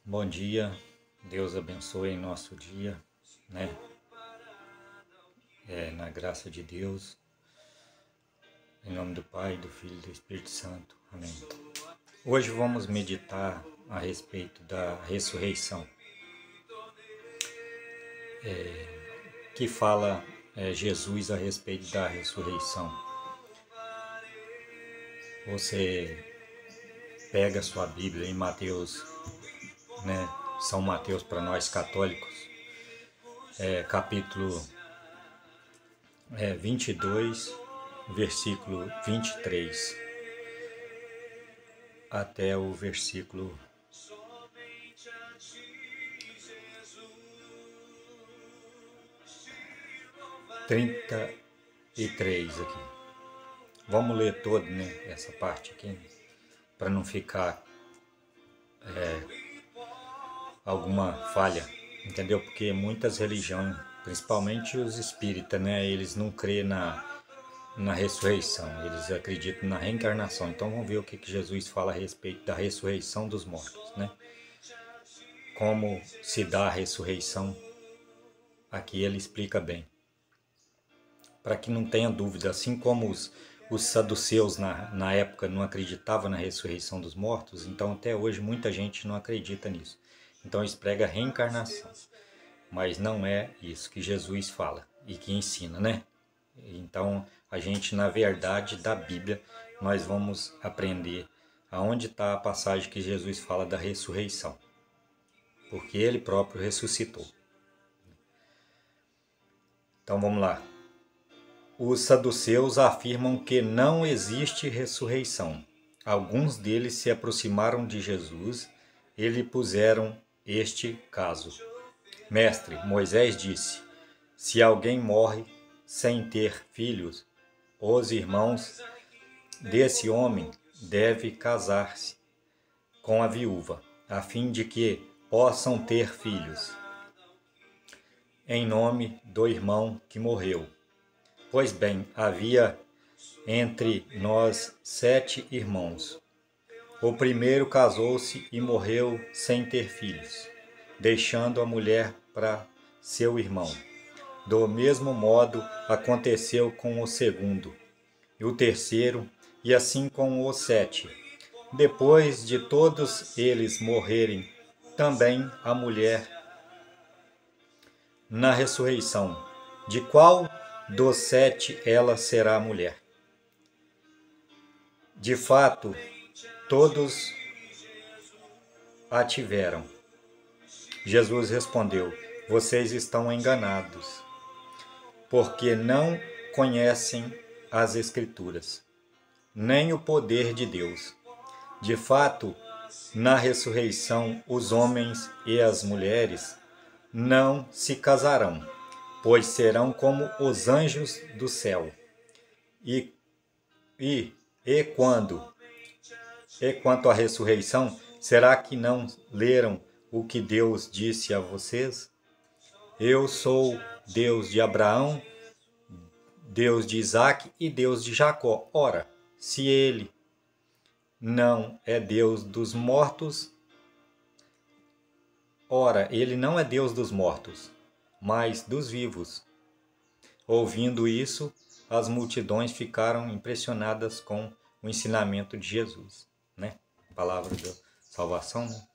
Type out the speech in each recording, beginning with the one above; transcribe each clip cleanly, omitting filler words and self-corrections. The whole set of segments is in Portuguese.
Bom dia, Deus abençoe nosso dia, né? Na graça de Deus, em nome do Pai, do Filho e do Espírito Santo. Amém. Hoje vamos meditar a respeito da ressurreição, que fala Jesus a respeito da ressurreição. Você pega a sua Bíblia em Mateus, né? São Mateus para nós católicos, capítulo 22, versículo 23 até o versículo 33 aqui. Vamos ler todo, né, essa parte aqui, para não ficar alguma falha, entendeu? Porque muitas religiões, principalmente os espíritas, né, eles não creem na ressurreição, eles acreditam na reencarnação. Então vamos ver o que Jesus fala a respeito da ressurreição dos mortos, né? Como se dá a ressurreição, aqui ele explica bem. Para que não tenha dúvida, assim como os saduceus na época não acreditavam na ressurreição dos mortos, então até hoje muita gente não acredita nisso. Então eles pregam a reencarnação, mas não é isso que Jesus fala e que ensina, né? Então a gente, na verdade da Bíblia, nós vamos aprender aonde está a passagem que Jesus fala da ressurreição, porque ele próprio ressuscitou. Então vamos lá. Os saduceus afirmam que não existe ressurreição. Alguns deles se aproximaram de Jesus e lhe puseram este caso. Mestre, Moisés disse: se alguém morre sem ter filhos, os irmãos desse homem devem casar-se com a viúva, a fim de que possam ter filhos, em nome do irmão que morreu. Pois bem, havia entre nós 7 irmãos. O primeiro casou-se e morreu sem ter filhos, deixando a mulher para seu irmão. Do mesmo modo aconteceu com o segundo, e o terceiro, e assim com os 7. Depois de todos eles morrerem, também a mulher na ressurreição. De qual dos 7 ela será mulher? De fato, todos a tiveram. Jesus respondeu: vocês estão enganados, porque não conhecem as Escrituras, nem o poder de Deus. De fato, na ressurreição, os homens e as mulheres não se casarão, pois serão como os anjos do céu. E quanto à ressurreição, será que não leram o que Deus disse a vocês? Eu sou Deus de Abraão, Deus de Isaque e Deus de Jacó. Ora, se ele não é Deus dos mortos, mas dos vivos. Ouvindo isso, as multidões ficaram impressionadas com o ensinamento de Jesus, né? Palavra de salvação, né?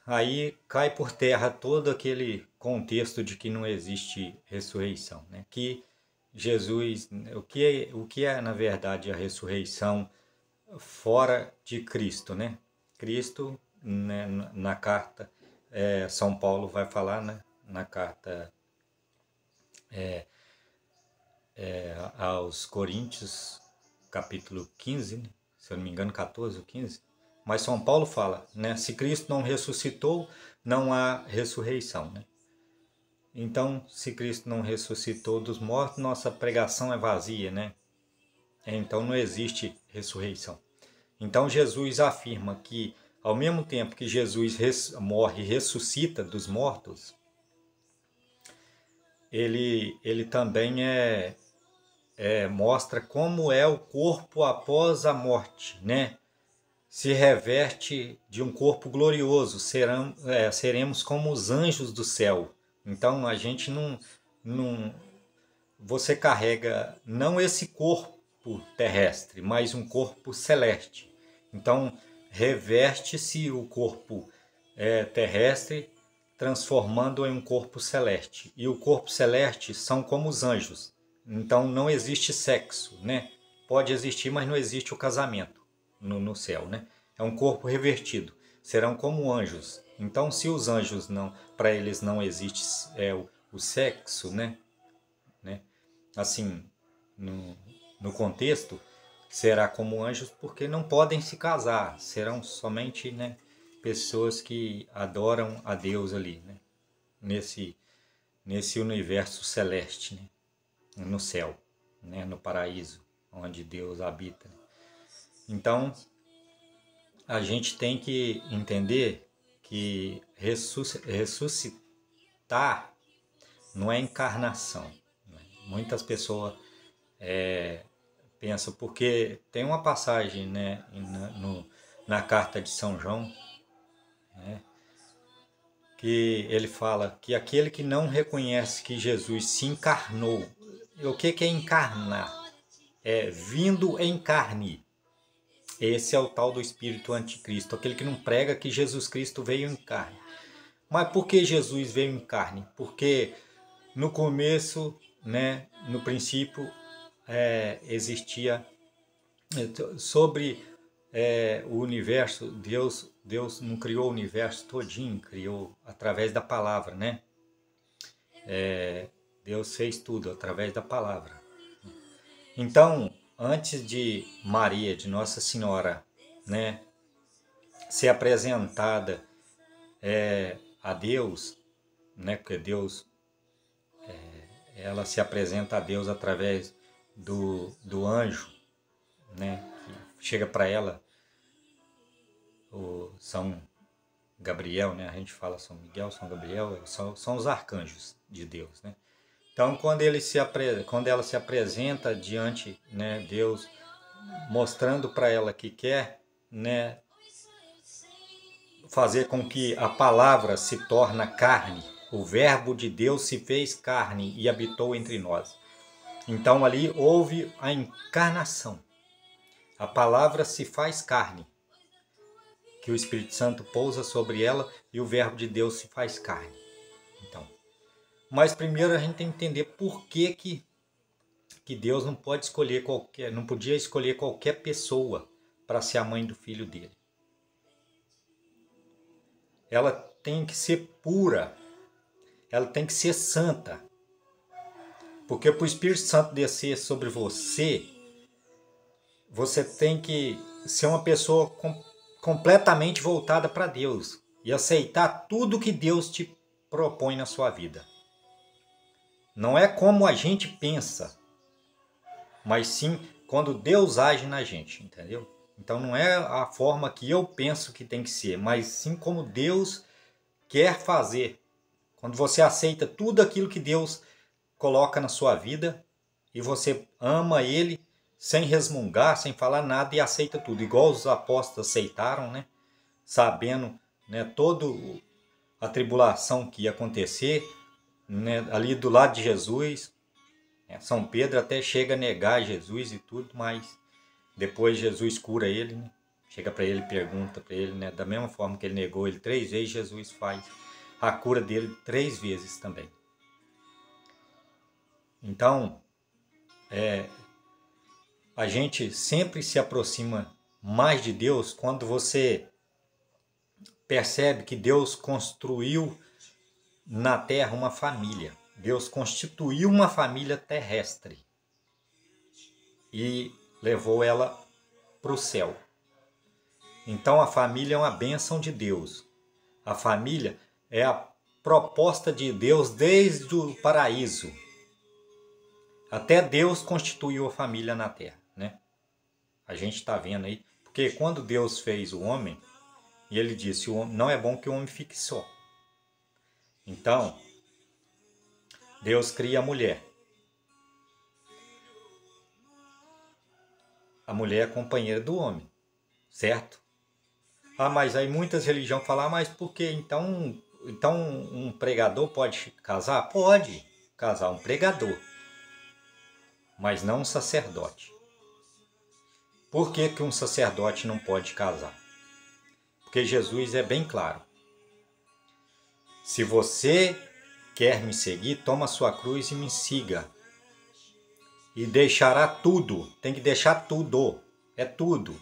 Aí cai por terra todo aquele contexto de que não existe ressurreição, né? Que Jesus, o que é na verdade a ressurreição fora de Cristo, né? Cristo, né, na carta, São Paulo vai falar, né? Na carta aos Coríntios, capítulo 15, né? Se eu não me engano, 14 ou 15. Mas São Paulo fala, né? Se Cristo não ressuscitou, não há ressurreição, né? Então, se Cristo não ressuscitou dos mortos, nossa pregação é vazia, né? Então não existe ressurreição. Então Jesus afirma que, ao mesmo tempo que Jesus morre e ressuscita dos mortos, ele também mostra como é o corpo após a morte, né? se reverte de um corpo glorioso, seremos como os anjos do céu. Então a gente não, você carrega não esse corpo terrestre, mas um corpo celeste. Então reverte-se o corpo terrestre, transformando em um corpo celeste. E o corpo celeste são como os anjos. Então não existe sexo, né? Pode existir, mas não existe o casamento no céu, né? É um corpo revertido. Serão como anjos. Então, se os anjos não, para eles não existe o sexo, né? Assim, no contexto, será como anjos porque não podem se casar. Serão somente, né, pessoas que adoram a Deus ali, né? Nesse universo celeste, né? No céu, né? No paraíso, onde Deus habita. Então, a gente tem que entender que ressuscitar não é encarnação, né? Muitas pessoas pensam, porque tem uma passagem, né, na carta de São João, né, que ele fala que aquele que não reconhece que Jesus se encarnou, o que é encarnar? É vindo em carne. Esse é o tal do espírito anticristo, aquele que não prega que Jesus Cristo veio em carne. Mas por que Jesus veio em carne? Porque no começo, né, no princípio, existia sobre o universo. Deus não criou o universo todinho, criou através da palavra, né? Deus fez tudo através da palavra. Então, antes de Maria, de Nossa Senhora, né, ser apresentada a Deus, né, porque Deus, ela se apresenta a Deus através do anjo, né, que chega para ela, o São Gabriel, né, a gente fala São Miguel, São Gabriel, são os arcanjos de Deus, né. Então, quando ela se apresenta diante, né, Deus, mostrando para ela que quer, né, fazer com que a palavra se torne carne, o verbo de Deus se fez carne e habitou entre nós. Então ali houve a encarnação. A palavra se faz carne, que o Espírito Santo pousa sobre ela e o verbo de Deus se faz carne. Então, mas primeiro a gente tem que entender por que Deus não pode escolher não podia escolher qualquer pessoa para ser a mãe do filho dele. Ela tem que ser pura, ela tem que ser santa. Porque para o Espírito Santo descer sobre você, você tem que ser uma pessoa completamente voltada para Deus e aceitar tudo que Deus te propõe na sua vida. Não é como a gente pensa, mas sim quando Deus age na gente, entendeu? Então não é a forma que eu penso que tem que ser, mas sim como Deus quer fazer. Quando você aceita tudo aquilo que Deus coloca na sua vida e você ama Ele sem resmungar, sem falar nada e aceita tudo, igual os apóstolos aceitaram, né? Sabendo, né, toda a tribulação que ia acontecer, né, ali do lado de Jesus. São Pedro até chega a negar Jesus e tudo, mas depois Jesus cura ele, né? Chega para ele, pergunta para ele, né? Da mesma forma que ele negou ele 3 vezes, Jesus faz a cura dele 3 vezes também. Então, a gente sempre se aproxima mais de Deus quando você percebe que Deus construiu na terra uma família. Deus constituiu uma família terrestre e levou ela para o céu. Então a família é uma bênção de Deus. A família é a proposta de Deus desde o paraíso. Até Deus constituiu a família na terra, né? A gente está vendo aí, porque quando Deus fez o homem, e ele disse, não é bom que o homem fique só. Então, Deus cria a mulher. A mulher é a companheira do homem, certo? Ah, mas aí muitas religiões falam, ah, mas por que então um pregador pode casar? Pode casar um pregador, mas não um sacerdote. Por que que um sacerdote não pode casar? Porque Jesus é bem claro. Se você quer me seguir, toma sua cruz e me siga. E deixará tudo, tem que deixar tudo, é tudo.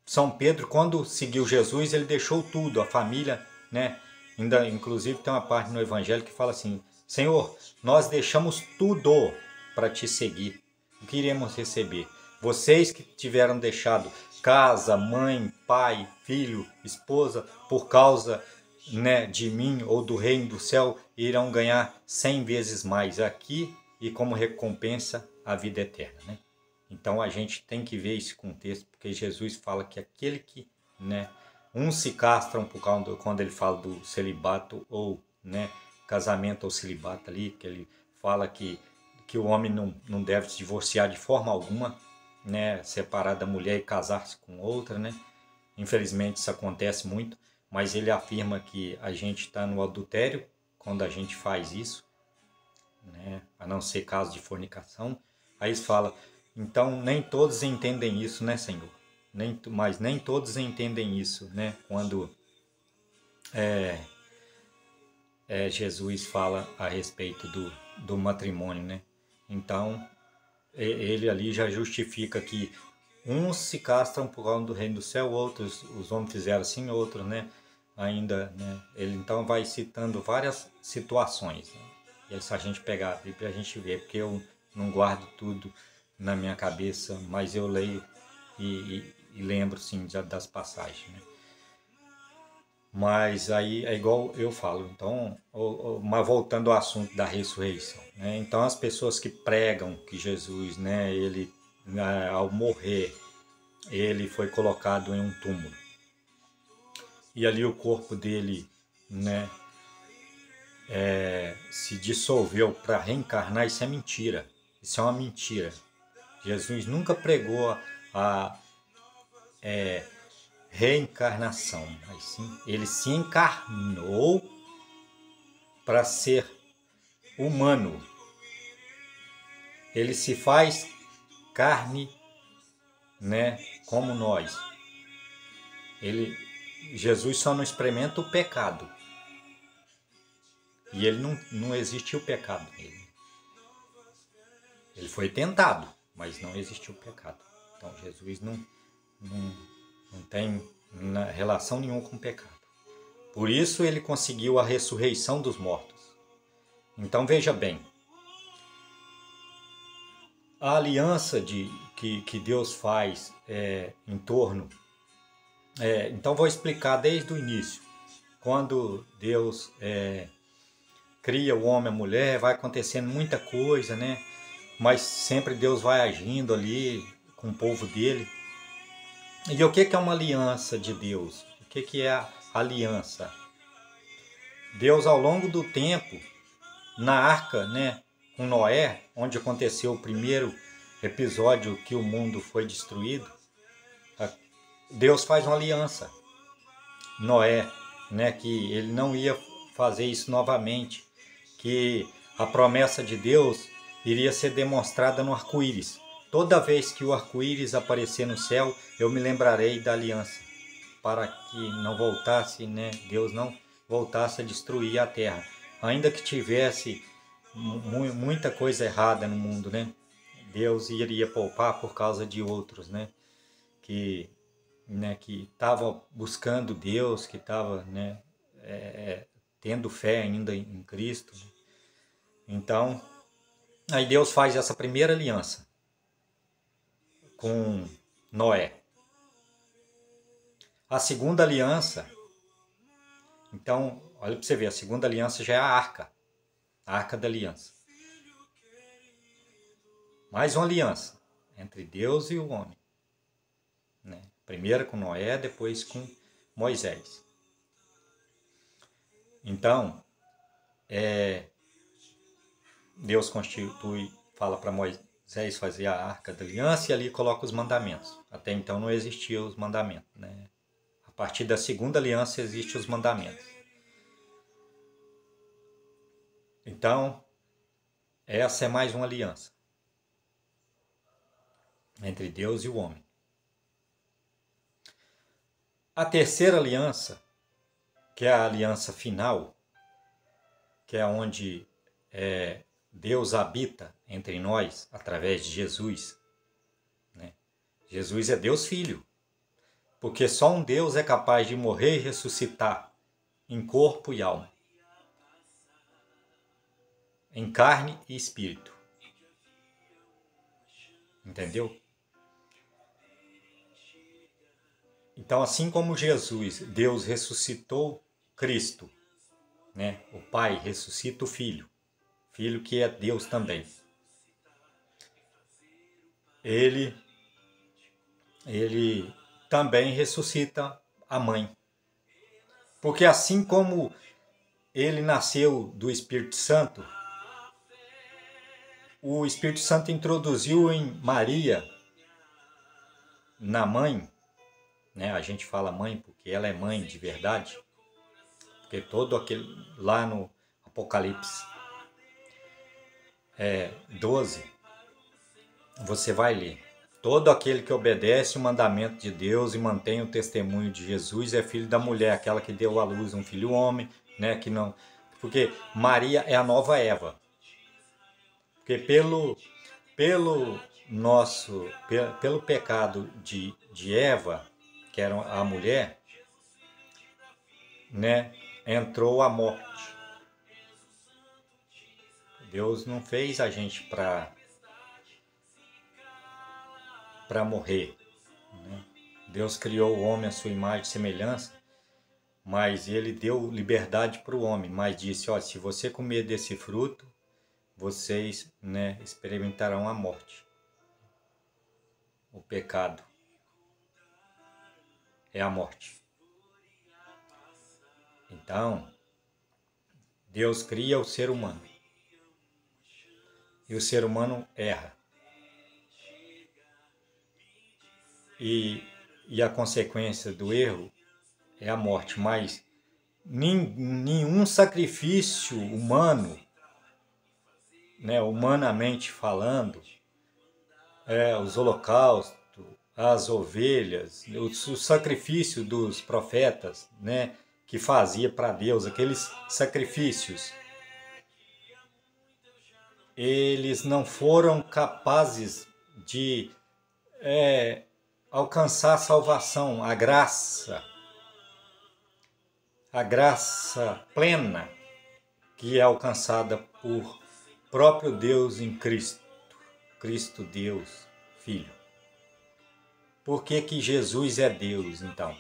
São Pedro, quando seguiu Jesus, ele deixou tudo, a família, né? Ainda, inclusive, tem uma parte no Evangelho que fala assim: Senhor, nós deixamos tudo para te seguir. O que iremos receber? Vocês que tiveram deixado casa, mãe, pai, filho, esposa, por causa, né, de mim ou do reino do céu, irão ganhar 100 vezes mais aqui e como recompensa a vida eterna, né? Então a gente tem que ver esse contexto, porque Jesus fala que aquele que, né, uns se castram por causa quando ele fala do celibato ou, né, casamento ou celibato ali, que ele fala que o homem não deve se divorciar de forma alguma, né, separar da mulher e casar-se com outra, né? Infelizmente isso acontece muito, mas ele afirma que a gente está no adultério quando a gente faz isso, né? A não ser caso de fornicação. Aí eles falam, então nem todos entendem isso, né, Senhor? Mas nem todos entendem isso, né? Quando Jesus fala a respeito do matrimônio, né? Então ele ali já justifica que uns se castram por causa do reino do céu, outros, os homens fizeram assim, outros, né? Ainda, né? Ele então vai citando várias situações, né? E aí, se a gente pegar a Bíblia, a gente vê, porque eu não guardo tudo na minha cabeça, mas eu leio e lembro, sim, das passagens, né? Mas aí é igual eu falo, então, mas voltando ao assunto da ressurreição, né? Então, as pessoas que pregam que Jesus, né, ele, ao morrer, ele foi colocado em um túmulo. E ali o corpo dele, né, se dissolveu para reencarnar, isso é mentira. Isso é uma mentira. Jesus nunca pregou a reencarnação, mas sim, ele se encarnou para ser humano. Ele se faz carne, né, como nós. Jesus só não experimenta o pecado. E ele não existiu pecado nele. Ele foi tentado, mas não existiu pecado. Então Jesus não tem relação nenhuma com o pecado. Por isso ele conseguiu a ressurreição dos mortos. Então veja bem, a aliança que Deus faz em torno... então vou explicar desde o início. Quando Deus cria o homem e a mulher, vai acontecendo muita coisa, né? Mas sempre Deus vai agindo ali com o povo dele. E o que é uma aliança de Deus? O que é a aliança? Deus, ao longo do tempo, na arca, né, com Noé, onde aconteceu o primeiro episódio que o mundo foi destruído, Deus faz uma aliança. Noé, né, que ele não ia fazer isso novamente, que a promessa de Deus iria ser demonstrada no arco-íris. Toda vez que o arco-íris aparecer no céu, eu me lembrarei da aliança, para que não voltasse, né, Deus não voltasse a destruir a terra, ainda que tivesse muita coisa errada no mundo, né? Deus iria poupar por causa de outros, né, que estavam buscando Deus, que estavam, né, tendo fé ainda em Cristo. Então, aí Deus faz essa primeira aliança com Noé. A segunda aliança, então, olha para você ver, a segunda aliança já é a Arca da Aliança. Mais uma aliança entre Deus e o homem, né? Primeiro com Noé, depois com Moisés. Então, Deus constitui, fala para Moisés fazer a Arca da Aliança e ali coloca os mandamentos. Até então não existiam os mandamentos, né? A partir da segunda aliança existem os mandamentos. Então, essa é mais uma aliança entre Deus e o homem. A terceira aliança, que é a aliança final, que é onde Deus habita entre nós através de Jesus, né? Jesus é Deus Filho, porque só um Deus é capaz de morrer e ressuscitar em corpo e alma, em carne e espírito. Entendeu? Então, assim como Jesus, Deus ressuscitou Cristo, né? O Pai ressuscita o Filho que é Deus também. Ele também ressuscita a mãe. Porque assim como ele nasceu do Espírito Santo, o Espírito Santo introduziu em Maria, na mãe, né? A gente fala mãe porque ela é mãe de verdade, porque todo aquele lá no Apocalipse 12, você vai ler: todo aquele que obedece o mandamento de Deus e mantém o testemunho de Jesus é filho da mulher, aquela que deu à luz um filho homem, né? Que não, porque Maria é a nova Eva. Porque pelo pecado de Eva, que era a mulher, né, entrou a morte. Deus não fez a gente para morrer, né? Deus criou o homem à sua imagem e semelhança, mas ele deu liberdade para o homem, mas disse: ó, se você comer desse fruto, vocês, né, experimentarão a morte. O pecado é a morte. Então, Deus cria o ser humano. E o ser humano erra. E a consequência do erro é a morte. Mas nenhum sacrifício humano, né, humanamente falando, os holocaustos, as ovelhas, o sacrifício dos profetas, né, que fazia para Deus aqueles sacrifícios, eles não foram capazes de alcançar a salvação, a graça plena que é alcançada por próprio Deus em Cristo, Cristo Deus, Filho. Por que que Jesus é Deus, então?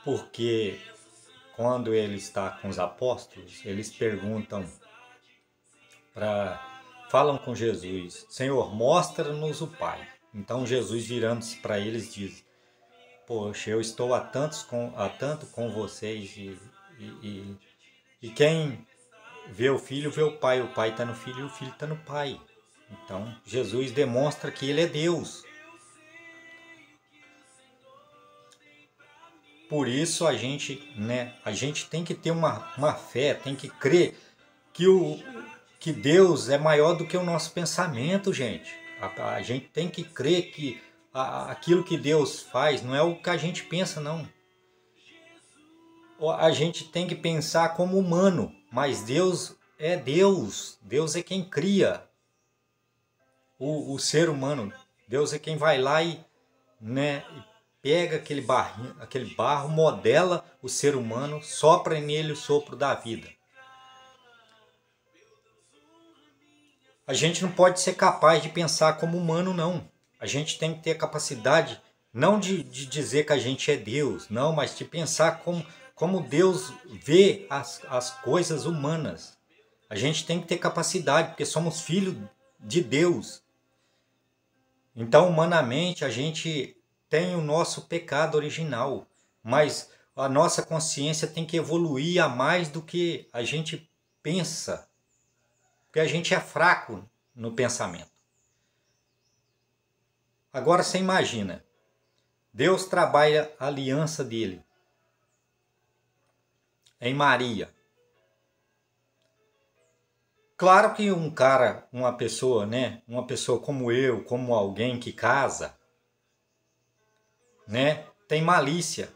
Porque quando ele está com os apóstolos, eles perguntam, falam com Jesus: Senhor, mostra-nos o Pai. Então Jesus, virando-se para eles, diz: poxa, eu estou há tanto com vocês e quem vê o Filho vê o Pai está no Filho e o Filho está no Pai. Então Jesus demonstra que ele é Deus. Por isso a gente tem que ter uma fé, tem que crer que Deus é maior do que o nosso pensamento, gente. A gente tem que crer que aquilo que Deus faz não é o que a gente pensa, não. A gente tem que pensar como humano, mas Deus é Deus. Deus é quem cria o ser humano. Deus é quem vai lá e pega aquele barro, modela o ser humano, sopra nele o sopro da vida. A gente não pode ser capaz de pensar como humano, não. A gente tem que ter a capacidade, não de dizer que a gente é Deus, não, mas de pensar como Deus vê as coisas humanas. A gente tem que ter capacidade, porque somos filhos de Deus. Então, humanamente, a gente tem o nosso pecado original, mas a nossa consciência tem que evoluir a mais do que a gente pensa, porque a gente é fraco no pensamento. Agora você imagina, Deus trabalha a aliança dele em Maria. Claro que um cara, uma pessoa, né? Uma pessoa como eu, como alguém que casa, né? Tem malícia.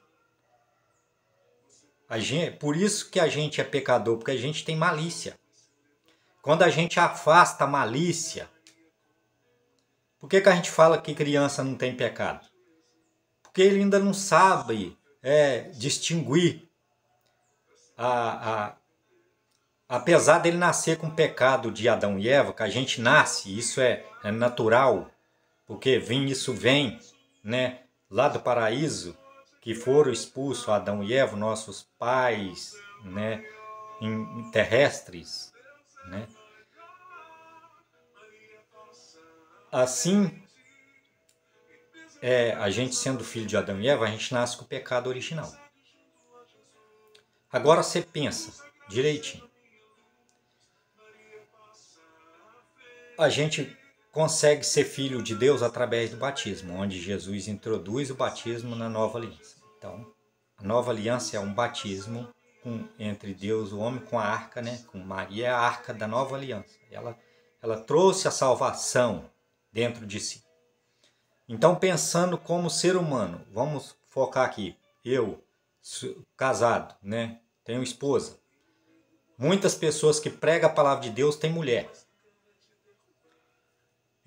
Por isso que a gente é pecador, porque a gente tem malícia. Quando a gente afasta a malícia, por que a gente fala que criança não tem pecado? Porque ele ainda não sabe distinguir apesar dele nascer com o pecado de Adão e Eva, que a gente nasce, isso é natural, porque isso vem, né, lá do paraíso, que foram expulsos Adão e Eva, nossos pais, né, terrestres, né? Assim, a gente sendo filho de Adão e Eva, a gente nasce com o pecado original. Agora você pensa direitinho. A gente consegue ser filho de Deus através do batismo, onde Jesus introduz o batismo na nova aliança. Então, a nova aliança é um batismo entre Deus e o homem com a arca, né? Com Maria, é a arca da nova aliança. Ela trouxe a salvação dentro de si. Então, pensando como ser humano, vamos focar aqui. Eu, casado, né? Tenho esposa. Muitas pessoas que pregam a palavra de Deus têm mulher.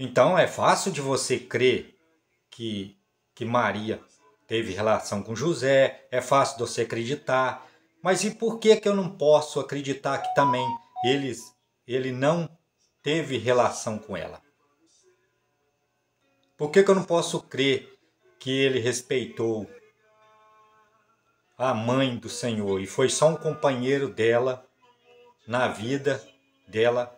Então, é fácil de você crer que Maria teve relação com José, é fácil de você acreditar. Mas e por que eu não posso acreditar que também ele não teve relação com ela? Por que eu não posso crer que ele respeitou a mãe do Senhor e foi só um companheiro dela na vida dela?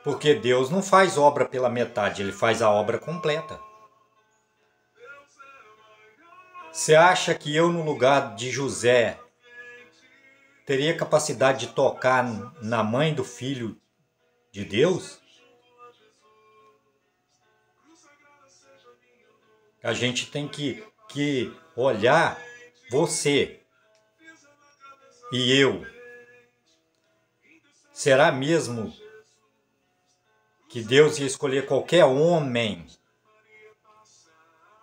Porque Deus não faz obra pela metade, ele faz a obra completa. Você acha que eu, no lugar de José, teria capacidade de tocar na mãe do filho de Deus? A gente tem que olhar você e eu. Será mesmo que Deus ia escolher qualquer homem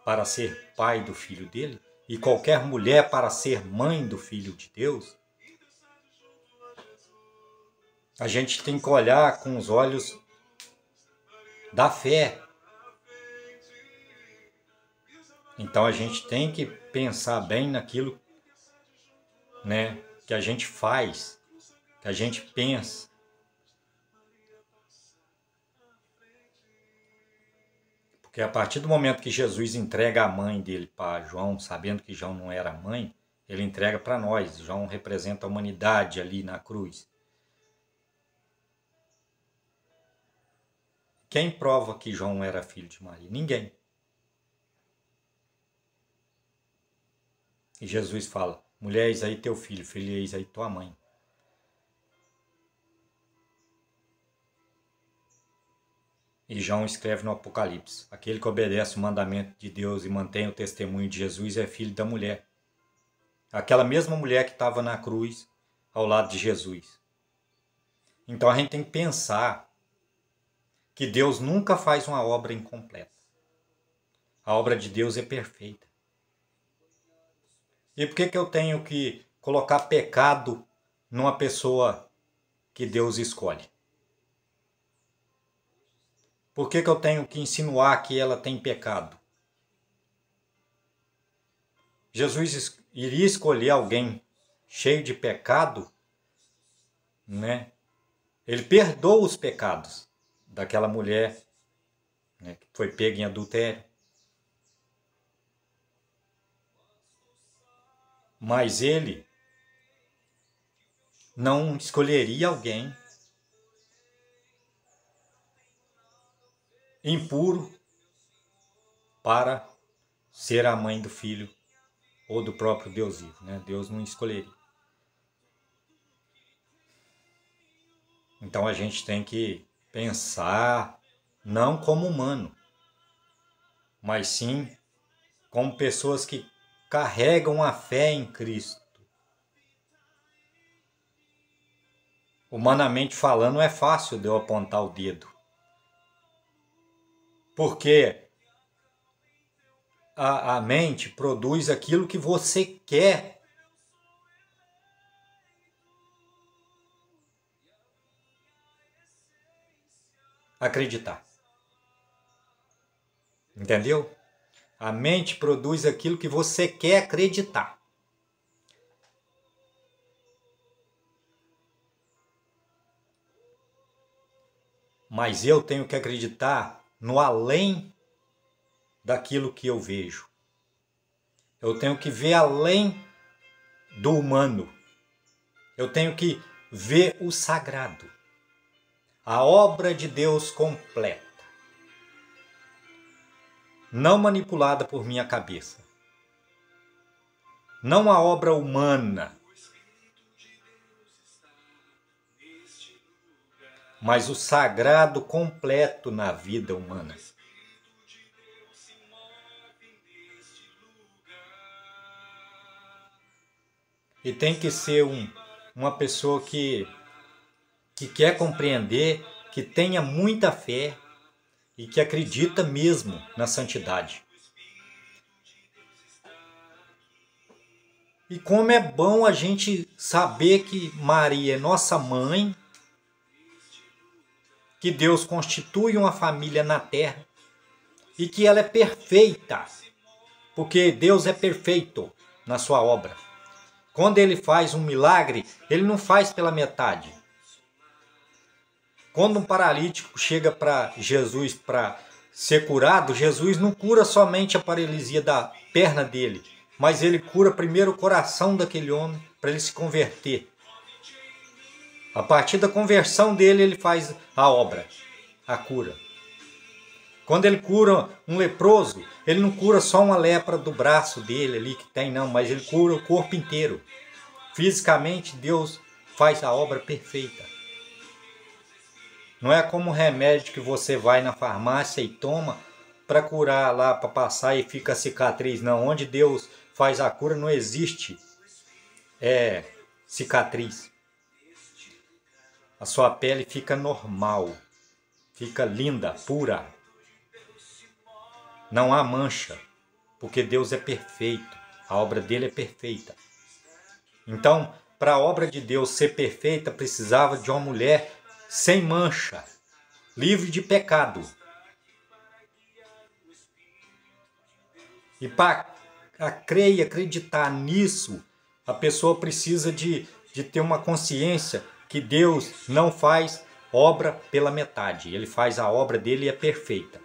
para ser pai do filho dele? E qualquer mulher para ser mãe do filho de Deus? A gente tem que olhar com os olhos da fé. Então a gente tem que pensar bem naquilo, né, que a gente faz, que a gente pensa. Porque a partir do momento que Jesus entrega a mãe dele para João, sabendo que João não era mãe, ele entrega para nós. João representa a humanidade ali na cruz. Quem prova que João era filho de Maria? Ninguém. E Jesus fala: mulher, eis aí teu filho, filho, eis aí tua mãe. E João escreve no Apocalipse: aquele que obedece o mandamento de Deus e mantém o testemunho de Jesus é filho da mulher. Aquela mesma mulher que estava na cruz ao lado de Jesus. Então a gente tem que pensar que Deus nunca faz uma obra incompleta. A obra de Deus é perfeita. E por que eu tenho que colocar pecado numa pessoa que Deus escolhe? Por que eu tenho que insinuar que ela tem pecado? Jesus iria escolher alguém cheio de pecado, né? Ele perdoa os pecados daquela mulher, né, que foi pega em adultério. Mas ele não escolheria alguém impuro para ser a mãe do filho ou do próprio Deus vivo, né? Deus não escolheria. Então a gente tem que pensar não como humano, mas sim como pessoas que carregam a fé em Cristo. Humanamente falando, é fácil de eu apontar o dedo, porque a mente produz aquilo que você quer acreditar. Entendeu? A mente produz aquilo que você quer acreditar. Mas eu tenho que acreditar no além daquilo que eu vejo. Eu tenho que ver além do humano. Eu tenho que ver o sagrado. A obra de Deus completa. Não manipulada por minha cabeça. Não a obra humana, mas o sagrado completo na vida humana. E tem que ser uma pessoa que quer compreender, que tenha muita fé e que acredita mesmo na santidade. E como é bom a gente saber que Maria é nossa mãe, que Deus constitui uma família na terra e que ela é perfeita, porque Deus é perfeito na sua obra. Quando Ele faz um milagre, Ele não faz pela metade. Quando um paralítico chega para Jesus para ser curado, Jesus não cura somente a paralisia da perna dele, mas Ele cura primeiro o coração daquele homem para ele se converter. A partir da conversão dele, Ele faz a obra, a cura. Quando Ele cura um leproso, Ele não cura só uma lepra do braço dele ali que tem, não, mas Ele cura o corpo inteiro. Fisicamente, Deus faz a obra perfeita. Não é como um remédio que você vai na farmácia e toma para curar lá, para passar e fica a cicatriz. Não, onde Deus faz a cura não existe cicatriz. A sua pele fica normal, fica linda, pura. Não há mancha, porque Deus é perfeito, a obra dele é perfeita. Então, para a obra de Deus ser perfeita, precisava de uma mulher sem mancha, livre de pecado. E para crer e acreditar nisso, a pessoa precisa de ter uma consciência que Deus não faz obra pela metade. Ele faz a obra dele e é perfeita.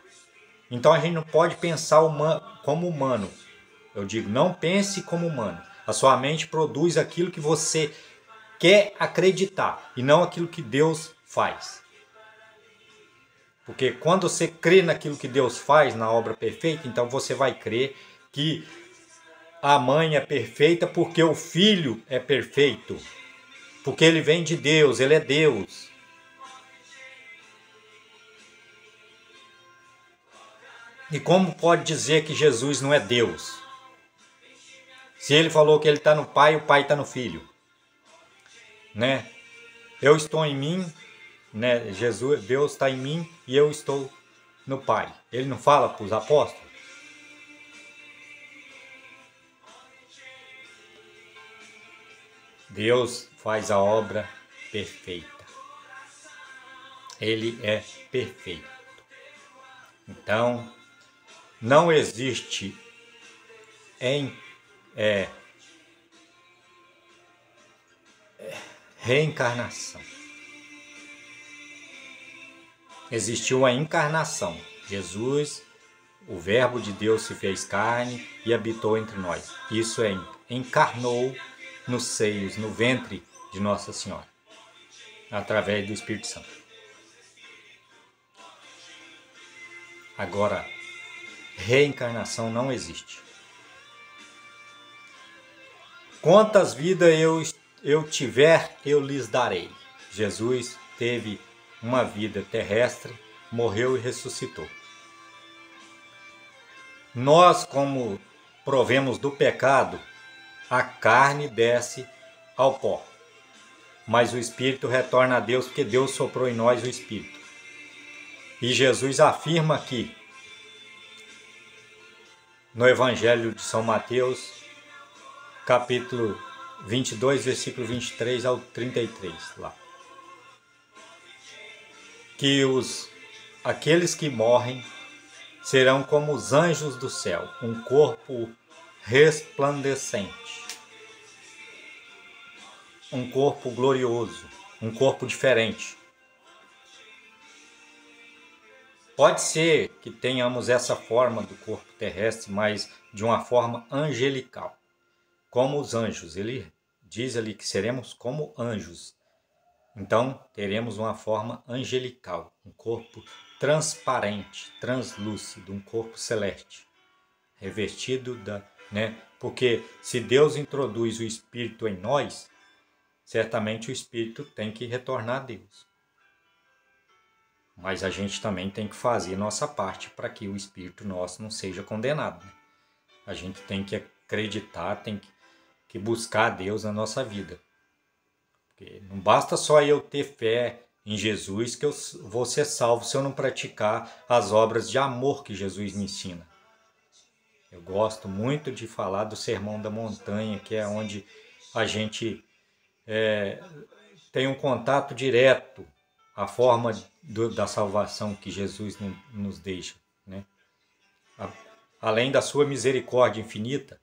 Então a gente não pode pensar como humano. Eu digo, não pense como humano. A sua mente produz aquilo que você quer acreditar e não aquilo que Deus faz. Porque quando você crê naquilo que Deus faz, na obra perfeita, então você vai crer que a mãe é perfeita porque o filho é perfeito. Porque ele vem de Deus, ele é Deus. E como pode dizer que Jesus não é Deus? Se ele falou que ele está no Pai, o Pai está no Filho. Né? Eu estou em mim, né? Jesus, Deus está em mim e eu estou no Pai. Ele não fala para os apóstolos? Deus faz a obra perfeita. Ele é perfeito. Então, não existe reencarnação. Existiu a encarnação. Jesus, o Verbo de Deus, se fez carne e habitou entre nós. Isso encarnou nos seios, no ventre de Nossa Senhora, através do Espírito Santo. Agora, reencarnação não existe. Quantas vidas eu tiver, eu lhes darei. Jesus teve uma vida terrestre, morreu e ressuscitou. Nós, como provemos do pecado, a carne desce ao pó, mas o Espírito retorna a Deus, porque Deus soprou em nós o Espírito. E Jesus afirma aqui, no Evangelho de São Mateus, capítulo 22, versículo 23 ao 33, lá, que aqueles que morrem serão como os anjos do céu, um corpo resplandecente, um corpo glorioso, um corpo diferente. Pode ser que tenhamos essa forma do corpo terrestre, mas de uma forma angelical, como os anjos. Ele diz ali que seremos como anjos. Então, teremos uma forma angelical, um corpo transparente, translúcido, um corpo celeste, revestido porque se Deus introduz o Espírito em nós, certamente o Espírito tem que retornar a Deus. Mas a gente também tem que fazer nossa parte para que o Espírito nosso não seja condenado. A gente tem que acreditar, tem que buscar a Deus na nossa vida. Porque não basta só eu ter fé em Jesus que eu vou ser salvo se eu não praticar as obras de amor que Jesus me ensina. Eu gosto muito de falar do Sermão da Montanha, que é onde a gente tem um contato direto, a forma da salvação que Jesus nos deixa, né? Além da sua misericórdia infinita,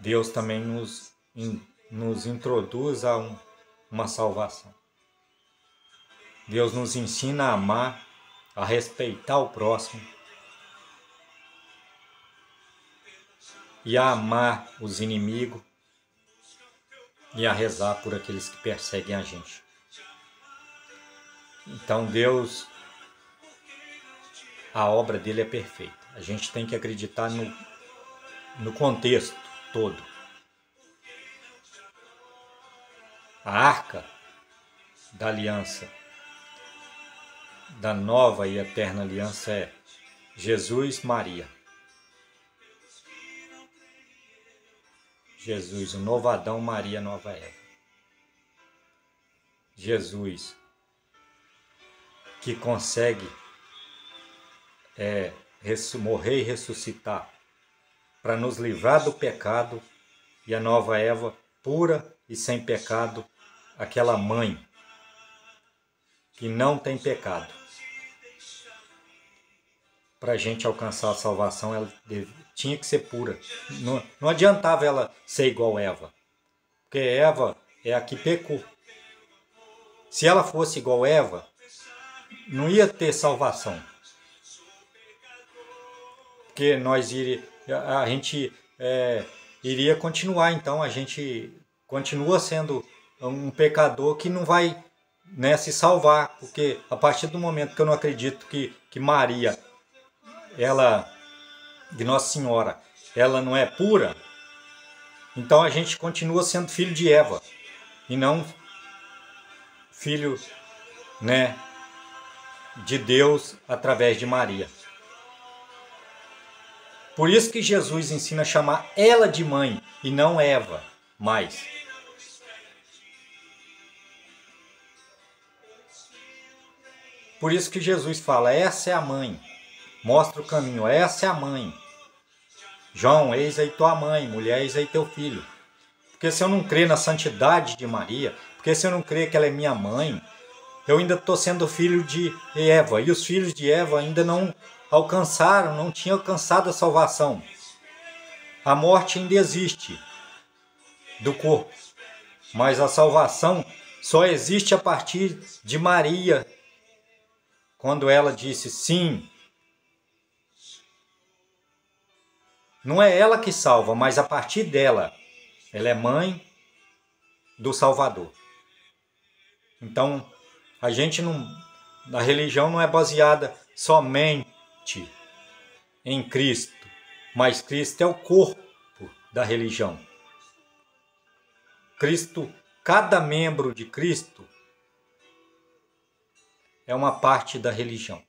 Deus também nos introduz a uma salvação. Deus nos ensina a amar, a respeitar o próximo e a amar os inimigos e a rezar por aqueles que perseguem a gente. Então Deus, a obra dele é perfeita. A gente tem que acreditar no contexto todo. A arca da aliança, da nova e eterna aliança é Jesus, Maria. Jesus, o novo Adão, Maria, nova Eva. Jesus, que consegue morrer e ressuscitar para nos livrar do pecado, e a nova Eva, pura e sem pecado, aquela mãe que não tem pecado. Para a gente alcançar a salvação, ela tinha que ser pura. Não adiantava ela ser igual Eva, porque Eva é a que pecou. Se ela fosse igual Eva, não ia ter salvação. Porque a gente iria continuar, então a gente continua sendo um pecador que não vai se salvar, porque a partir do momento que eu não acredito que Maria, de Nossa Senhora, ela não é pura, então a gente continua sendo filho de Eva e não filho de Deus através de Maria. Por isso que Jesus ensina a chamar ela de mãe e não Eva mais. Por isso que Jesus fala, essa é a mãe. Mostra o caminho, essa é a mãe. João, eis aí tua mãe, mulher, eis aí teu filho. Porque se eu não crer na santidade de Maria, porque se eu não crer que ela é minha mãe, eu ainda estou sendo filho de Eva. E os filhos de Eva ainda não tinham alcançado a salvação. A morte ainda existe do corpo, mas a salvação só existe a partir de Maria, quando ela disse sim. Não é ela que salva, mas a partir dela, ela é mãe do Salvador. Então, a religião não é baseada somente em Cristo, mas Cristo é o corpo da religião. Cristo, cada membro de Cristo é uma parte da religião.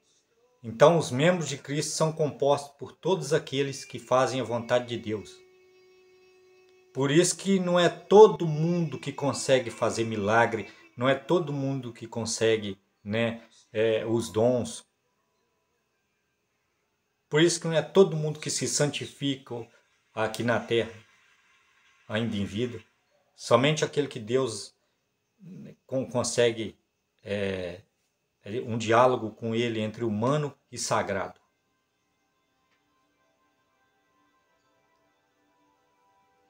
Então, os membros de Cristo são compostos por todos aqueles que fazem a vontade de Deus. Por isso que não é todo mundo que consegue fazer milagre, não é todo mundo que consegue, né, os dons. Por isso que não é todo mundo que se santifica aqui na terra, ainda em vida. Somente aquele que Deus consegue um diálogo com ele entre humano e sagrado.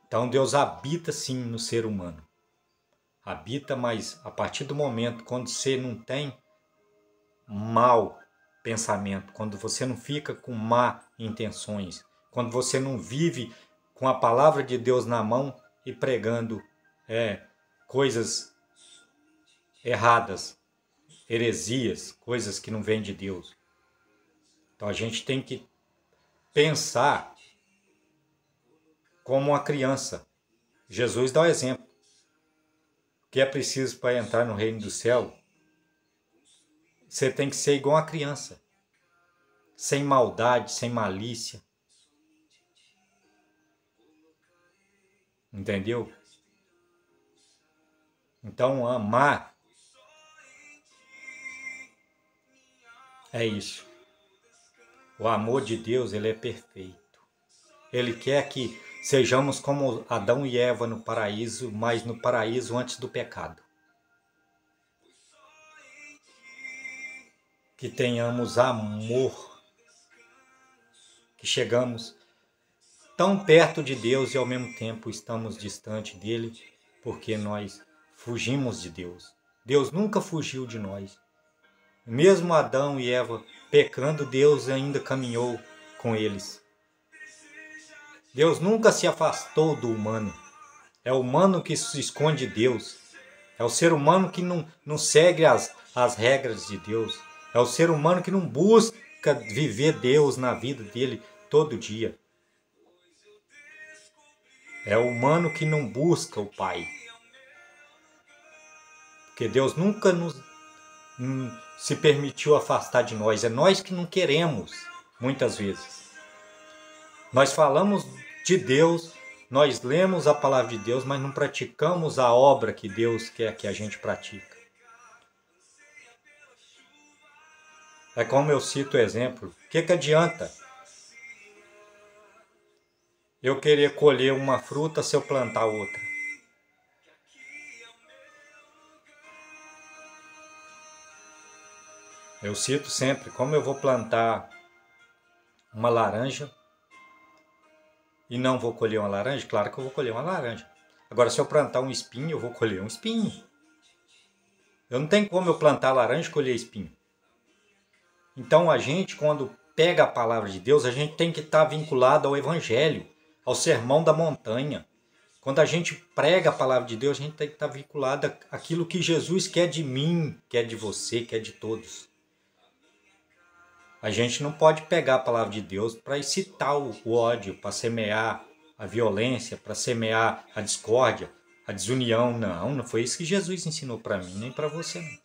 Então Deus habita sim no ser humano. Habita, mas a partir do momento quando você não tem mau pensamento, quando você não fica com má intenções, quando você não vive com a palavra de Deus na mão e pregando coisas erradas, heresias, coisas que não vêm de Deus. Então a gente tem que pensar como uma criança. Jesus dá o exemplo. O que é preciso para entrar no reino do céu? Você tem que ser igual a criança. Sem maldade, sem malícia. Entendeu? Então amar é isso. O amor de Deus, ele é perfeito. Ele quer que sejamos como Adão e Eva no paraíso, mas no paraíso antes do pecado. Que tenhamos amor, que chegamos tão perto de Deus e ao mesmo tempo estamos distante dele, porque nós fugimos de Deus. Deus nunca fugiu de nós. Mesmo Adão e Eva pecando, Deus ainda caminhou com eles. Deus nunca se afastou do humano. É o humano que se esconde de Deus. É o ser humano que não segue as regras de Deus. É o ser humano que não busca viver Deus na vida dele todo dia. É o humano que não busca o Pai. Porque Deus nunca se permitiu afastar de nós. É nós que não queremos, muitas vezes. Nós falamos de Deus, nós lemos a palavra de Deus, mas não praticamos a obra que Deus quer que a gente pratique. É como eu cito o exemplo. O que adianta eu querer colher uma fruta se eu plantar outra? Eu cito sempre, como eu vou plantar uma laranja e não vou colher uma laranja? Claro que eu vou colher uma laranja. Agora, se eu plantar um espinho, eu vou colher um espinho. Eu não tenho como eu plantar laranja e colher espinho. Então, a gente, quando pega a palavra de Deus, a gente tem que estar vinculado ao Evangelho, ao sermão da montanha. Quando a gente prega a palavra de Deus, a gente tem que estar vinculado àquilo que Jesus quer de mim, quer de você, quer de todos. A gente não pode pegar a palavra de Deus para incitar o ódio, para semear a violência, para semear a discórdia, a desunião. Não foi isso que Jesus ensinou para mim, nem para você. Não.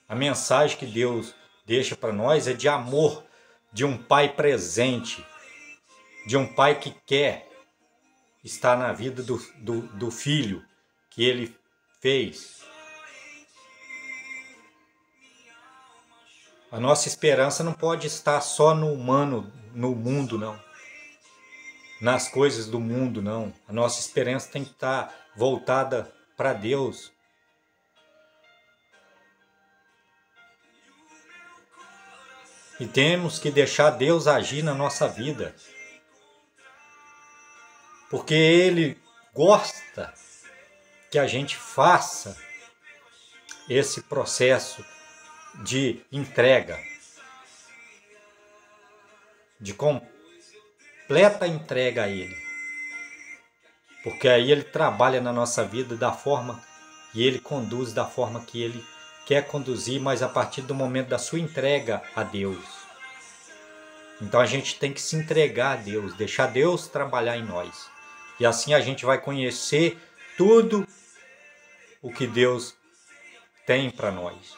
A mensagem que Deus deixa para nós é de amor, de um pai presente, de um pai que quer estar na vida do filho que ele fez. A nossa esperança não pode estar só no humano, no mundo, não. Nas coisas do mundo, não. A nossa esperança tem que estar voltada para Deus. E temos que deixar Deus agir na nossa vida. Porque Ele gosta que a gente faça esse processo de entrega, de completa entrega a Ele. Porque aí Ele trabalha na nossa vida da forma e Ele conduz da forma que Ele quer conduzir, mas a partir do momento da sua entrega a Deus. Então a gente tem que se entregar a Deus, deixar Deus trabalhar em nós. E assim a gente vai conhecer tudo o que Deus tem para nós.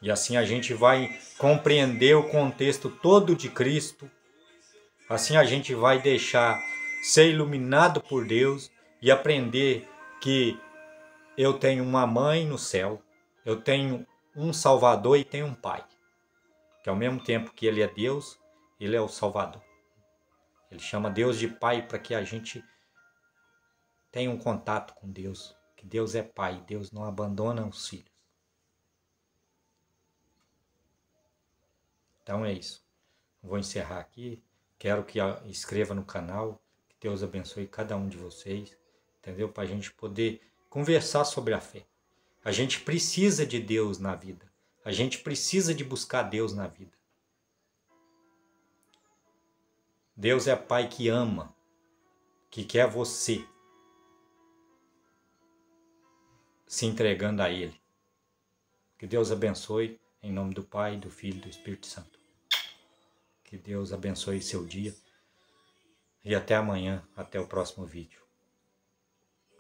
E assim a gente vai compreender o contexto todo de Cristo. Assim a gente vai deixar ser iluminado por Deus e aprender que eu tenho uma mãe no céu, eu tenho um Salvador e tenho um Pai. Que ao mesmo tempo que Ele é Deus, Ele é o Salvador. Ele chama Deus de Pai para que a gente tenha um contato com Deus. Que Deus é Pai, Deus não abandona os filhos. Então é isso. Vou encerrar aqui. Quero que inscreva no canal. Que Deus abençoe cada um de vocês. Entendeu? Para a gente poder conversar sobre a fé. A gente precisa de Deus na vida. A gente precisa de buscar Deus na vida. Deus é Pai que ama, que quer você se entregando a Ele. Que Deus abençoe, em nome do Pai, do Filho e do Espírito Santo. Que Deus abençoe seu dia. E até amanhã, até o próximo vídeo.